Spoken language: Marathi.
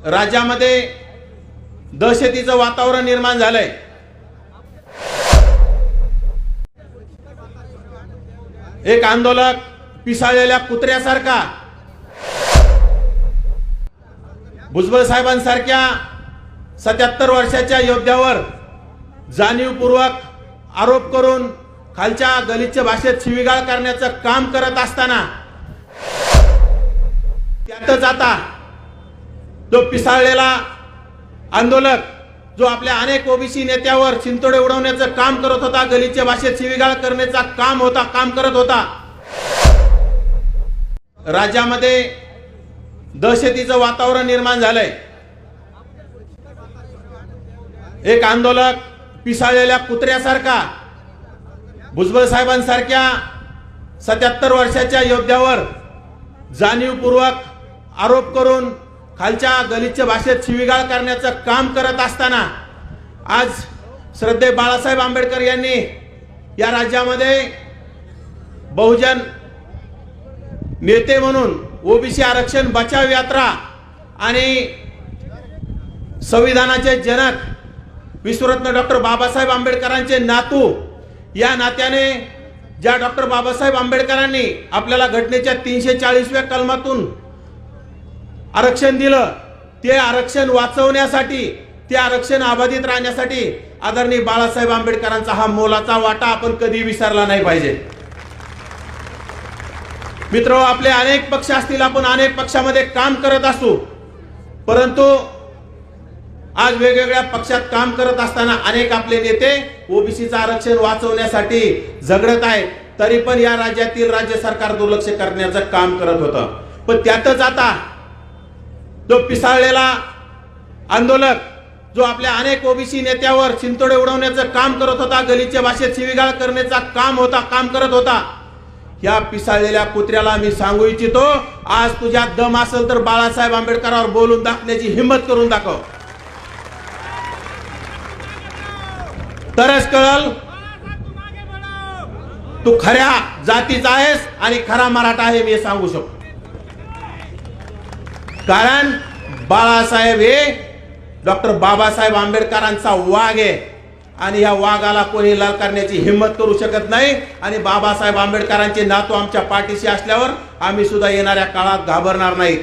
राज्यामध्ये दहशतीचं वातावरण निर्माण झालंय। एक आंदोलक पिसाळलेल्या कुत्र्यासारखा भुजबळ साहेबांसारख्या 77 वर्षाच्या योद्ध्यावर जाणीवपूर्वक आरोप करून खालच्या गलिच्छ भाषेत शिवीगाळ करण्याचं काम करत असताना त्यातच आता जो पिसाळलेला आंदोलक जो आपल्या अनेक ओबीसी नेत्यावर चिंतोडे उडवण्याचं काम करत होता, गलिच्छ भाषेत शिवीगाळ करण्याचा काम करत होता, राज्यामध्ये दहशतीचं वातावरण निर्माण झालंय। एक आंदोलक पिसाळलेल्या कुत्र्यासारखा भुजबळ साहेबांसारख्या 77 वर्षाच्या योद्ध्यावर जाणीवपूर्वक आरोप करून खालच्या गलिच्छ भाषेत शिवीगाळ करण्याचं काम करत असताना आज श्रद्धेय बाळासाहेब आंबेडकर यांनी या राज्यामध्ये बहुजन नेते म्हणून ओबीसी आरक्षण बचाव यात्रा आणि संविधानाचे जनक विश्वरत्न डॉक्टर बाबासाहेब आंबेडकरांचे नातू या नात्याने ज्या डॉक्टर बाबासाहेब आंबेडकरांनी आपल्याला घटनेच्या 340व्या कलमातून आरक्षण दिलं, ते आरक्षण वाचवण्यासाठी, ते आरक्षण अबाधित राहण्यासाठी आदरणीय बाळासाहेब आंबेडकरांचा हा मोलाचा वाटा आपण कधी विसरला नाही पाहिजे। मित्र, आपले अनेक पक्ष असतील, आपण अनेक पक्षामध्ये काम करत असू, परंतु आज वेगवेगळ्या पक्षात काम करत असताना अनेक आपले नेते ओबीसीचं आरक्षण वाचवण्यासाठी झगडत आहेत, तरी पण या राज्यातील राज्य सरकार दुर्लक्ष करण्याचं काम करत होतं। पण त्यातच आता जो पिसाळलेला आंदोलक जो आपल्या अनेक ओबीसी नेत्यावर चिंतोडे उडवण्याचं काम करत होता, गलिच्छ भाषेत शिवीगाळ करण्याचा काम करत होता, या पिसाळलेल्या कुत्र्याला मी सांगू इच्छितो, आज तुझ्या दम असेल तर बाळासाहेब आंबेडकरांवर बोलून दाखवण्याची हिंमत करून दाखव, तरच कळल तू खऱ्या जातीचा आहेस आणि खरा मराठा आहे मी सांगू शकतो। कारण बाळासाहेब हे डॉक्टर बाबासाहेब आंबेडकरांचा वाघ आहे आणि या वाघाला कोणी लाल करण्याची हिंमत करू शकत नाही। आणि बाबासाहेब आंबेडकरांचे नातू आमच्या पाठीशी असल्यावर आम्ही सुद्धा येणाऱ्या काळात घाबरणार नाही।